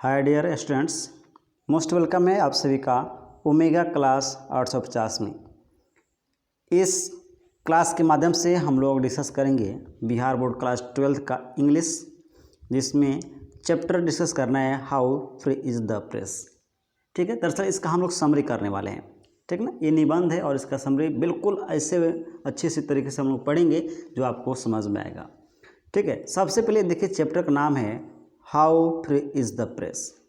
हाय dear students, most welcome है आप सभी का ओमेगा क्लास 850 में। इस क्लास के माध्यम से हम लोग डिस्कस करेंगे बिहार बोर्ड क्लास 12 का इंग्लिश, जिसमें चैप्टर डिस्कस करना है how free is the press. ठीक है, दरअसल इसका हम लोग समरी करने वाले हैं। ठीक ना, ये निबंध है और इसका समरी बिल्कुल ऐसे अच्छे से तरीके से हम लोग पढ़ेंगे जो आपको समझ में आएगा। ठीक है, सबसे पहले देखिए चैप्टर का नाम है how free is the press.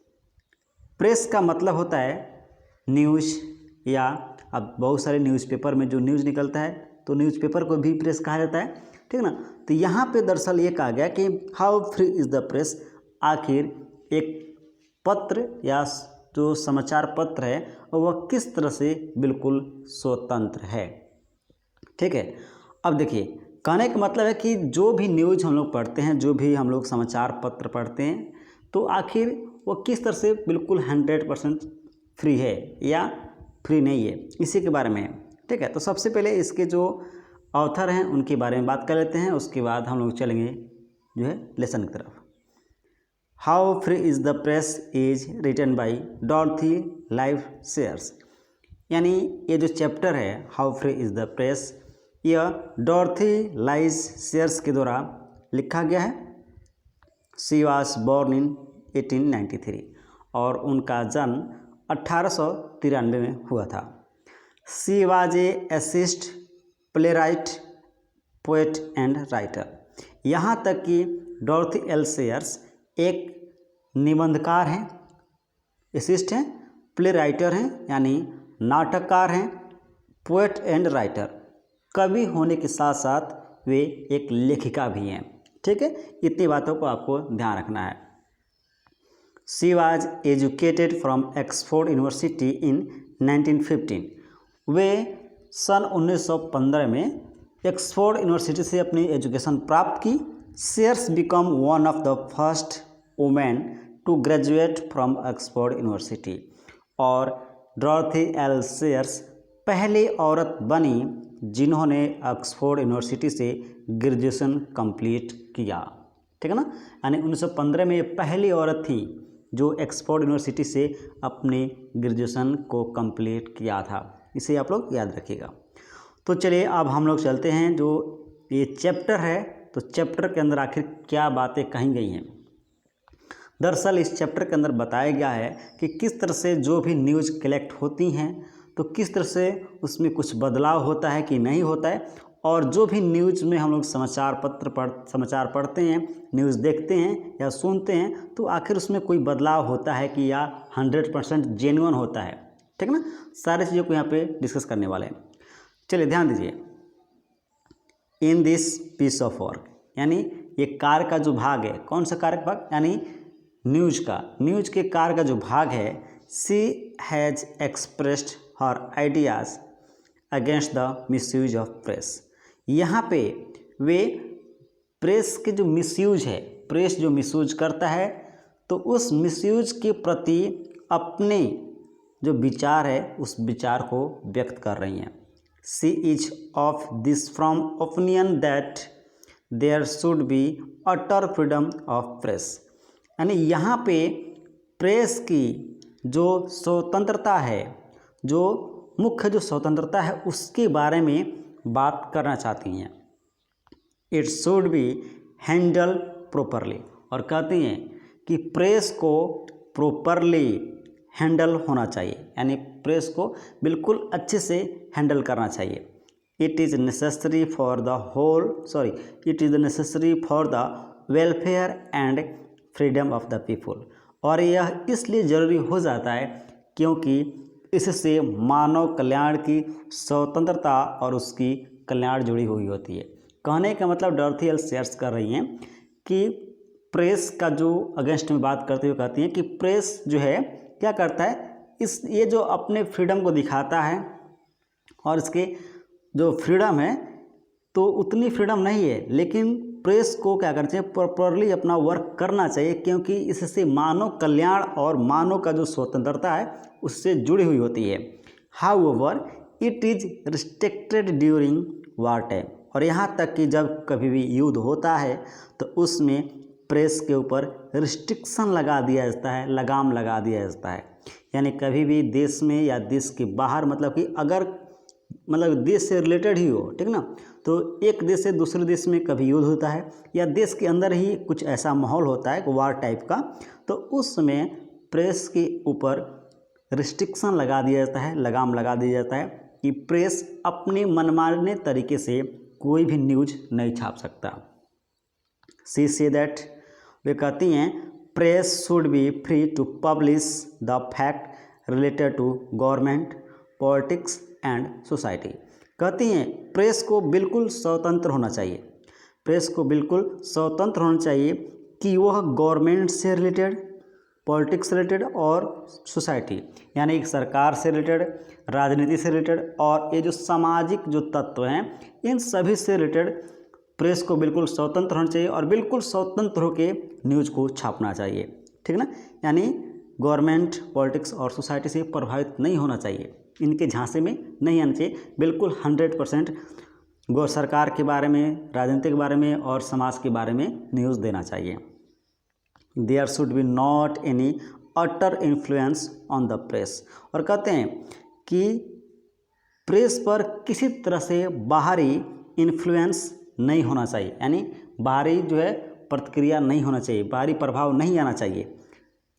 Press का मतलब होता है न्यूज़, या अब बहुत सारे न्यूज़पेपर में जो न्यूज़ निकलता है तो न्यूज़पेपर को भी प्रेस कहा जाता है। ठीक ना, तो यहाँ पे दरअसल ये कहा गया कि how free is the press, आखिर एक पत्र या जो समाचार पत्र है वह किस तरह से बिल्कुल स्वतंत्र है। ठीक है, अब देखिए कहने का मतलब है कि जो भी न्यूज़ हम लोग पढ़ते हैं, जो भी हम लोग समाचार पत्र पढ़ते हैं, तो आखिर वो किस तरह से बिल्कुल 100% फ्री है या फ्री नहीं है, इसी के बारे में है। ठीक है, तो सबसे पहले इसके जो ऑथर हैं उनके बारे में बात कर लेते हैं, उसके बाद हम लोग चलेंगे जो है लेसन की तरफ। How free is the press is written by Dorothy L Sayers, यानी ये जो चैप्टर है how free is the press, यह डॉर्थी लाइवशेयर्स के द्वारा लिखा गया है। शी वॉज बोर्न इन 1893 और उनका जन्म 1893 में हुआ था। She was a assist playwright, poet and writer. यहाँ तक कि डॉर्थी एल शेयर्स एक निबंधकार हैं, असिस्ट हैं, प्ले राइटर हैं यानी नाटककार हैं, पोएट एंड राइटर, कवि होने के साथ साथ वे एक लेखिका भी हैं। ठीक है, इतनी बातों को आपको ध्यान रखना है। She was educated from Oxford University in 1915। वे सन 1915 में ऑक्सफोर्ड यूनिवर्सिटी से अपनी एजुकेशन प्राप्त की। Sayers become one of the first women to graduate from Oxford University, और डॉर्थी एल शेयर्स पहली औरत बनी जिन्होंने ऑक्सफोर्ड यूनिवर्सिटी से ग्रेजुएशन कंप्लीट किया। ठीक है ना, यानी 1915 में ये पहली औरत थी जो ऑक्सफोर्ड यूनिवर्सिटी से अपने ग्रेजुएशन को कंप्लीट किया था। इसे आप लोग याद रखिएगा। तो चलिए अब हम लोग चलते हैं जो ये चैप्टर है, तो चैप्टर के अंदर आखिर क्या बातें कही गई हैं। दरअसल इस चैप्टर के अंदर बताया गया है कि किस तरह से जो भी न्यूज़ कलेक्ट होती हैं तो किस तरह से उसमें कुछ बदलाव होता है कि नहीं होता है, और जो भी न्यूज़ में हम लोग समाचार पढ़ते हैं, न्यूज़ देखते हैं या सुनते हैं, तो आखिर उसमें कोई बदलाव होता है कि या 100% जेन्युइन होता है। ठीक ना, सारी चीज़ों को यहाँ पे डिस्कस करने वाले हैं। चलिए ध्यान दीजिए। In this piece of work, यानी ये कार्य का जो भाग है, कौन सा कार्य का भाग, यानी न्यूज़ के कार्य का जो भाग है, she has expressed her ideas against the misuse of press. यहाँ पे वे प्रेस के जो मिसयूज है, प्रेस जो मिसयूज करता है, तो उस मिसयूज के प्रति अपने जो विचार है उस विचार को व्यक्त कर रही हैं। She is of this from opinion that there should be utter freedom of press, यानी यहाँ पे प्रेस की जो स्वतंत्रता है, जो मुख्य जो स्वतंत्रता है, उसके बारे में बात करना चाहती हैं। It should be handle properly, और कहती हैं कि प्रेस को प्रॉपरली हैंडल होना चाहिए, यानी प्रेस को बिल्कुल अच्छे से हैंडल करना चाहिए। It is necessary for the welfare and freedom of the people, और यह इसलिए ज़रूरी हो जाता है क्योंकि इससे मानव कल्याण की स्वतंत्रता और उसकी कल्याण जुड़ी हुई होती है। कहने का मतलब डॉर्थी एल शेयर्स कर रही हैं कि प्रेस का जो अगेंस्ट में बात करते हुए कहती हैं कि प्रेस जो है क्या करता है, ये जो अपने फ्रीडम को दिखाता है, और इसके जो फ्रीडम है तो उतनी फ्रीडम नहीं है, लेकिन प्रेस को क्या करना चाहिए, प्रॉपरली अपना वर्क करना चाहिए, क्योंकि इससे मानव कल्याण और मानव का जो स्वतंत्रता है उससे जुड़ी हुई होती है। However it is restricted during war time, और यहाँ तक कि जब कभी भी युद्ध होता है तो उसमें प्रेस के ऊपर रिस्ट्रिक्शन लगा दिया जाता है, लगाम लगा दिया जाता है। यानी कभी भी देश में या देश के बाहर, मतलब कि अगर देश से रिलेटेड ही हो, ठीक ना, तो एक देश से दूसरे देश में कभी युद्ध होता है या देश के अंदर ही कुछ ऐसा माहौल होता है वार टाइप का, तो उस समय प्रेस के ऊपर रिस्ट्रिक्शन लगा दिया जाता है, लगाम लगा दिया जाता है कि प्रेस अपने मनमाने तरीके से कोई भी न्यूज नहीं छाप सकता। सी से दैट, वे कहती हैं press should be free to publish the fact related to government, politics and society. कहती हैं प्रेस को बिल्कुल स्वतंत्र होना चाहिए, प्रेस को बिल्कुल स्वतंत्र होना चाहिए कि वह गवर्नमेंट से रिलेटेड, पॉलिटिक्स से रिलेटेड और सोसाइटी यानी एक सरकार से रिलेटेड, राजनीति से रिलेटेड और ये जो सामाजिक जो तत्व हैं इन सभी से रिलेटेड प्रेस को बिल्कुल स्वतंत्र होना चाहिए और बिल्कुल स्वतंत्र होकर न्यूज़ को छापना चाहिए, ठीक ना। यानी गवर्नमेंट, पॉलिटिक्स और सोसाइटी से प्रभावित नहीं होना चाहिए, इनके झांसे में नहीं आना चाहिए, बिल्कुल 100% सरकार के बारे में, राजनीति के बारे में और समाज के बारे में न्यूज़ देना चाहिए। There should be not any utter influence on the press. और कहते हैं कि प्रेस पर किसी तरह से बाहरी इन्फ्लुएंस नहीं होना चाहिए, यानी बाहरी जो है प्रतिक्रिया नहीं होना चाहिए, बाहरी प्रभाव नहीं आना चाहिए।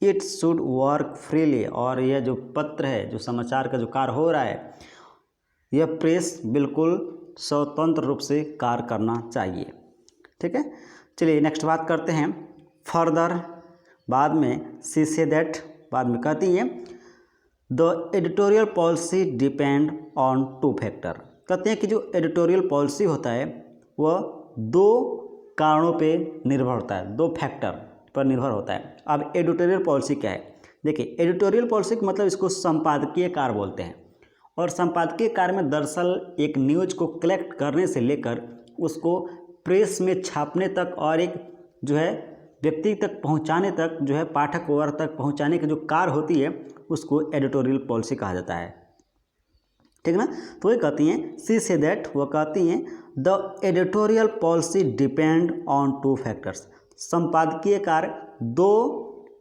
इट शुड वर्क फ्रीली, और यह जो पत्र है, जो समाचार का जो कार्य हो रहा है, यह प्रेस बिल्कुल स्वतंत्र रूप से कार्य करना चाहिए, ठीक है। चलिए नेक्स्ट बात करते हैं फर्दर। बाद में सी से दैट, बाद में कहती हैं the editorial policy depend on 2 factor. कहते हैं कि जो एडिटोरियल पॉलिसी होता है वह 2 कारणों पे निर्भर होता है, 2 फैक्टर पर निर्भर होता है। अब एडिटोरियल पॉलिसी क्या है? देखिए, एडिटोरियल पॉलिसी का मतलब इसको संपादकीय कार्य बोलते हैं, और संपादकीय कार्य में दरअसल एक न्यूज़ को कलेक्ट करने से लेकर उसको प्रेस में छापने तक और एक जो है व्यक्ति तक पहुंचाने तक, जो है पाठक वर्ग तक पहुंचाने की जो कार्य होती है उसको एडिटोरियल पॉलिसी कहा जाता है, ठीक ना। तो वही कहती हैं सी से दैट, वो कहती हैं the editorial policy depend on 2 factors. संपादकीय कार्य 2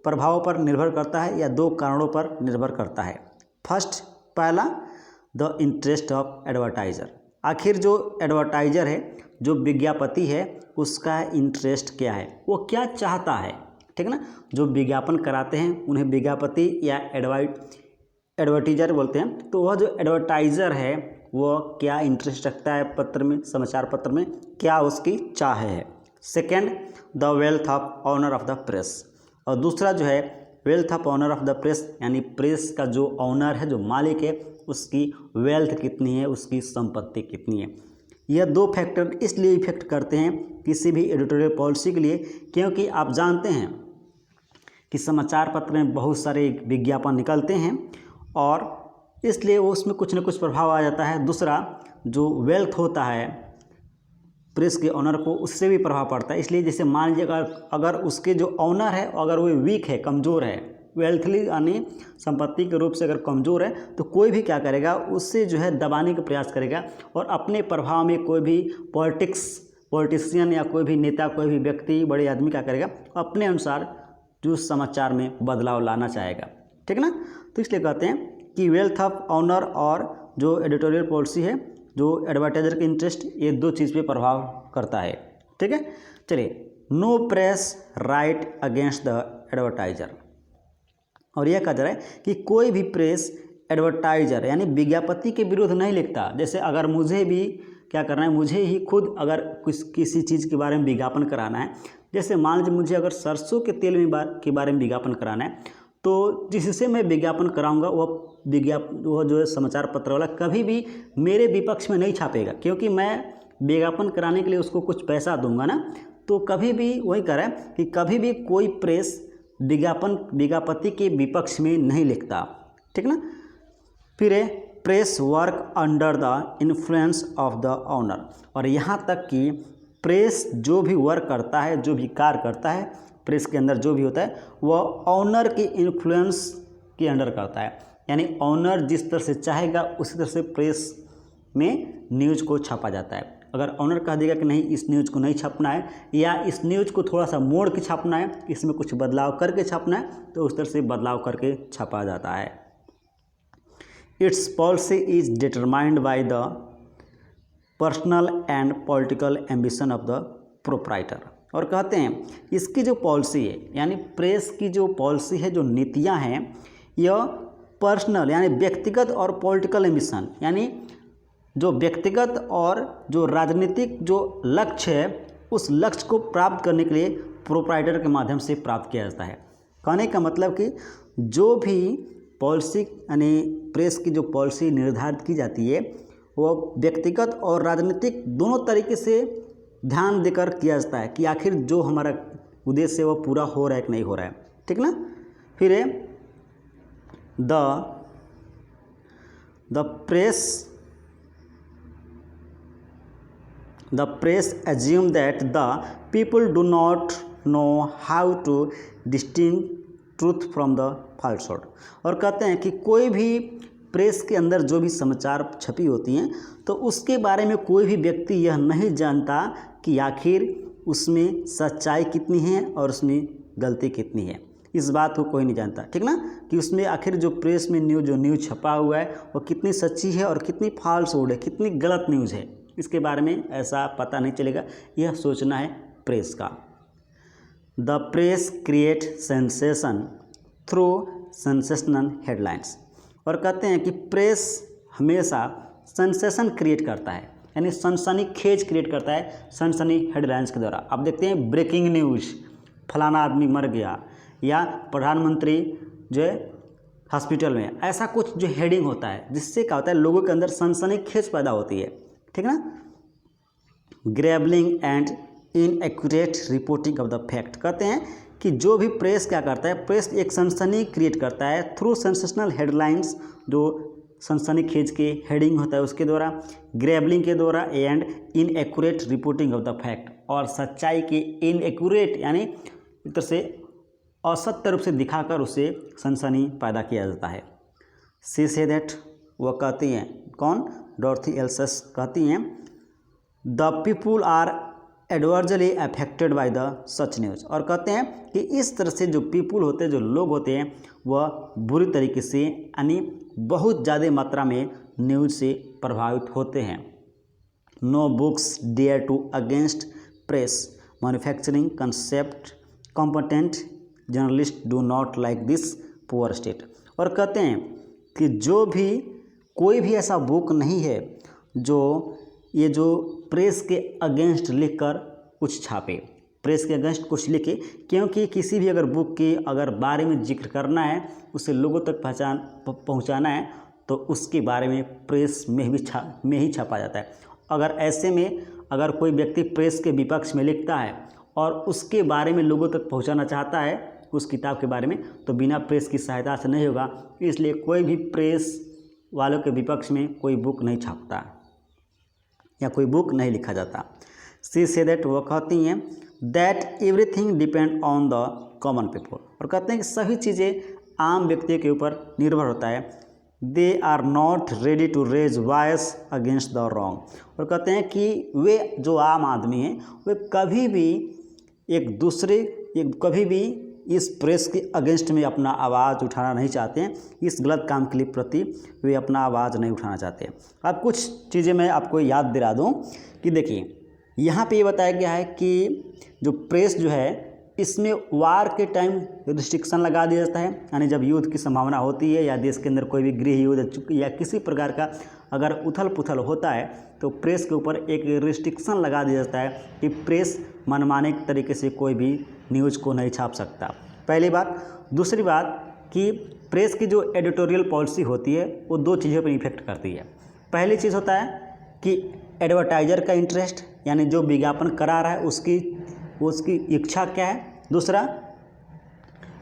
प्रभावों पर निर्भर करता है या 2 कारणों पर निर्भर करता है। फर्स्ट, पहला, द इंटरेस्ट ऑफ एडवर्टाइजर। आखिर जो एडवर्टाइजर है, जो विज्ञापति है, उसका इंटरेस्ट क्या है, वो क्या चाहता है, ठीक ना। जो विज्ञापन कराते हैं उन्हें विज्ञापति या एडवर्टाइजर बोलते हैं। तो वह जो एडवर्टाइजर है वो क्या इंटरेस्ट रखता है पत्र में, समाचार पत्र में, क्या उसकी चाह है। Second, the wealth of honour of the press. और दूसरा जो है wealth of honour of the press, यानी प्रेस का जो ऑनर है, जो मालिक है, उसकी वेल्थ कितनी है, उसकी संपत्ति कितनी है। यह 2 फैक्टर इसलिए इफेक्ट करते हैं किसी भी एडिटोरियल पॉलिसी के लिए, क्योंकि आप जानते हैं कि समाचार पत्र में बहुत सारे विज्ञापन निकलते हैं और इसलिए उसमें कुछ न कुछ प्रभाव आ जाता है। दूसरा, जो वेल्थ होता है प्रेस के ऑनर को, उससे भी प्रभाव पड़ता है। इसलिए जैसे मान लीजिए अगर उसके जो ऑनर है अगर वो वीक है, कमज़ोर है, वेल्थली यानी संपत्ति के रूप से अगर कमज़ोर है, तो कोई भी क्या करेगा, उससे जो है दबाने का प्रयास करेगा और अपने प्रभाव में कोई भी पॉलिटिशियन या कोई भी नेता, कोई भी व्यक्ति, बड़े आदमी क्या करेगा, अपने अनुसार जो समाचार में बदलाव लाना चाहेगा, ठीक ना। तो इसलिए कहते हैं कि वेल्थ ऑफ ऑनर और जो एडिटोरियल पॉलिसी है, जो एडवर्टाइजर के इंटरेस्ट, ये 2 चीज़ पे प्रभाव करता है, ठीक है। चलिए, no press right against the advertiser. और यह कहा जा रहा है कि कोई भी प्रेस एडवर्टाइजर यानी विज्ञापति के विरुद्ध नहीं लिखता। जैसे अगर मुझे भी क्या करना है, मुझे ही खुद अगर किसी चीज़ के बारे में विज्ञापन कराना है, जैसे मान लीजिए मुझे अगर सरसों के तेल के बारे में विज्ञापन कराना है, तो जिससे मैं विज्ञापन कराऊंगा वो जो है समाचार पत्र वाला कभी भी मेरे विपक्ष में नहीं छापेगा, क्योंकि मैं विज्ञापन कराने के लिए उसको कुछ पैसा दूंगा ना। तो कभी भी वही कह रहा है कि कभी भी कोई प्रेस विज्ञापति के विपक्ष में नहीं लिखता, ठीक ना। फिर है press work under the influence of the honour. और यहाँ तक कि प्रेस जो भी वर्क करता है, जो भी कार्य करता है, प्रेस के अंदर जो भी होता है वह ऑनर के इन्फ्लुएंस के अंडर करता है। यानी ऑनर जिस तरह से चाहेगा उसी तरह से प्रेस में न्यूज़ को छापा जाता है। अगर ऑनर कह देगा कि नहीं इस न्यूज़ को नहीं छापना है या इस न्यूज़ को थोड़ा सा मोड़ के छापना है, इसमें कुछ बदलाव करके छापना है, तो उस तरह से बदलाव करके छापा जाता है। It's policy is determined by the personal and political ambition of the proprietor. और कहते हैं इसकी जो पॉलिसी है यानी प्रेस की जो पॉलिसी है, जो नीतियां हैं, यह पर्सनल यानी व्यक्तिगत और पॉलिटिकल एम्बिशन यानी जो व्यक्तिगत और जो राजनीतिक जो लक्ष्य है उस लक्ष्य को प्राप्त करने के लिए प्रोप्राइटर के माध्यम से प्राप्त किया जाता है। कहने का मतलब कि जो भी पॉलिसी यानी प्रेस की जो पॉलिसी निर्धारित की जाती है वो व्यक्तिगत और राजनीतिक दोनों तरीके से ध्यान देकर किया जाता है कि आखिर जो हमारा उद्देश्य है वो पूरा हो रहा है कि नहीं हो रहा है, ठीक ना। फिर है The press assume that the people do not know how to distinguish truth from the falsehood। और कहते हैं कि कोई भी प्रेस के अंदर जो भी समाचार छपी होती हैं तो उसके बारे में कोई भी व्यक्ति यह नहीं जानता कि आखिर उसमें सच्चाई कितनी है और उसमें गलती कितनी है। इस बात को कोई नहीं जानता, ठीक ना, कि उसमें आखिर जो प्रेस में न्यूज़ छपा हुआ है वो कितनी सच्ची है और कितनी फॉल्सहुड है, कितनी गलत न्यूज़ है, इसके बारे में ऐसा पता नहीं चलेगा। यह सोचना है प्रेस का। The press create sensation through sensational headlines. और कहते हैं कि प्रेस हमेशा सेंसेशन क्रिएट करता है यानी सनसनीखेज क्रिएट करता है सनसनी हेडलाइंस के द्वारा। अब देखते हैं ब्रेकिंग न्यूज़, फलाना आदमी मर गया या प्रधानमंत्री जो है हॉस्पिटल में, ऐसा कुछ जो हेडिंग होता है जिससे क्या होता है लोगों के अंदर सनसनीखेज पैदा होती है, ठीक ना। Garbling and inaccurate reporting of the fact. कहते हैं कि जो भी प्रेस क्या करता है, प्रेस एक सनसनी क्रिएट करता है थ्रू सेंसेशनल हेडलाइंस, जो सनसनीखेज के हेडिंग होता है उसके द्वारा, ग्रैबलिंग के द्वारा and inaccurate reporting of the fact, और सच्चाई के इनएक्यूरेट यानी एक तरह से असत्य रूप से दिखाकर उसे सनसनी पैदा किया जाता है। सी से दैट, वह कहती हैं, कौन, डॉर्थी एल्सस कहती हैं, the people are adversely affected by the such news. और कहते हैं कि इस तरह से जो पीपुल होते हैं, जो लोग होते हैं, वह बुरी तरीके से यानी बहुत ज़्यादा मात्रा में न्यूज़ से प्रभावित होते हैं। No books dare to against press manufacturing concept competent journalist do not like this poor state. और कहते हैं कि जो भी कोई भी ऐसा बुक नहीं है जो ये जो प्रेस के अगेंस्ट लिखकर कुछ छापे, प्रेस के अगेंस्ट कुछ लिखे, क्योंकि किसी भी अगर बुक के अगर बारे में जिक्र करना है, उसे लोगों तक पहुंचाना है, तो उसके बारे में प्रेस में ही छापा जाता है। अगर ऐसे में अगर कोई व्यक्ति प्रेस के विपक्ष में लिखता है और उसके बारे में लोगों तक पहुंचाना चाहता है उस किताब के बारे में, तो बिना प्रेस की सहायता से नहीं होगा। इसलिए कोई भी प्रेस वालों के विपक्ष में कोई बुक नहीं छापता या कोई बुक नहीं लिखा जाता। सी से दैट, वो कहती हैं that everything depend on the common people. और कहते हैं कि सभी चीज़ें आम व्यक्तियों के ऊपर निर्भर होता है। They are not ready to raise voice against the wrong. और कहते हैं कि वे जो आम आदमी हैं वे कभी भी इस प्रेस के अगेंस्ट में अपना आवाज़ उठाना नहीं चाहते हैं, इस गलत काम के लिए प्रति वे अपना आवाज़ नहीं उठाना चाहते। अब कुछ चीज़ें मैं आपको याद दिला दूं कि देखिए यहाँ पे ये बताया गया है कि जो प्रेस जो है इसमें वार के टाइम रिस्ट्रिक्शन लगा दिया जाता है, यानी जब युद्ध की संभावना होती है या देश के अंदर कोई भी गृह युद्ध या किसी प्रकार का अगर उथल पुथल होता है तो प्रेस के ऊपर एक रिस्ट्रिक्शन लगा दिया जाता है कि प्रेस मनमाने तरीके से कोई भी न्यूज़ को नहीं छाप सकता, पहली बात। दूसरी बात कि प्रेस की जो एडिटोरियल पॉलिसी होती है वो दो चीज़ों पर इफेक्ट करती है। पहली चीज़ होता है कि एडवर्टाइज़र का इंटरेस्ट, यानी जो विज्ञापन करा रहा है उसकी इच्छा क्या है। दूसरा,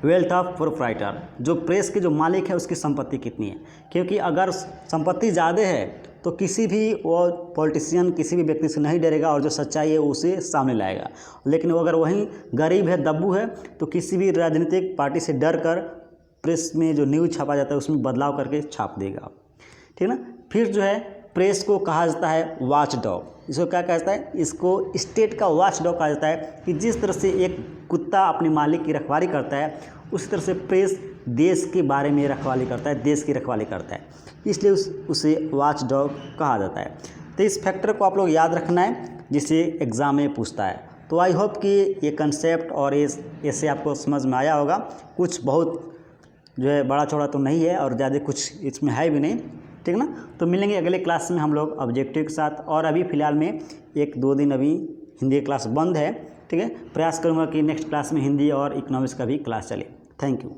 वेल्थ ऑफ प्रोप्राइटर, जो प्रेस के जो मालिक है उसकी संपत्ति कितनी है, क्योंकि अगर संपत्ति ज़्यादा है तो किसी भी वो पॉलिटिशियन किसी भी व्यक्ति से नहीं डरेगा और जो सच्चाई है उसे सामने लाएगा। लेकिन वो अगर वहीं गरीब है, दब्बू है, तो किसी भी राजनीतिक पार्टी से डर कर प्रेस में जो न्यूज़ छापा जाता है उसमें बदलाव करके छाप देगा, ठीक ना। फिर जो है प्रेस को कहा जाता है वॉच डॉग, इसको क्या कहता है, इसको स्टेट का वॉच डॉग कहा जाता है कि जिस तरह से एक कुत्ता अपने मालिक की रखवाली करता है उसी तरह से प्रेस देश के बारे में रखवाली करता है, देश की रखवाली करता है, इसलिए उसे वॉच डॉग कहा जाता है। तो इस फैक्टर को आप लोग याद रखना है जिसे एग्ज़ाम में पूछता है। तो आई होप कि ये कंसेप्ट और ऐसे आपको समझ में आया होगा। कुछ बहुत जो है बड़ा चौड़ा तो नहीं है और ज़्यादा कुछ इसमें है भी नहीं, ठीक ना। तो मिलेंगे अगले क्लास में हम लोग ऑब्जेक्टिव के साथ। और अभी फ़िलहाल में 1-2 दिन अभी हिंदी क्लास बंद है, ठीक है। प्रयास करूँगा कि नेक्स्ट क्लास में हिंदी और इकोनॉमिक्स का भी क्लास चले। Thank you.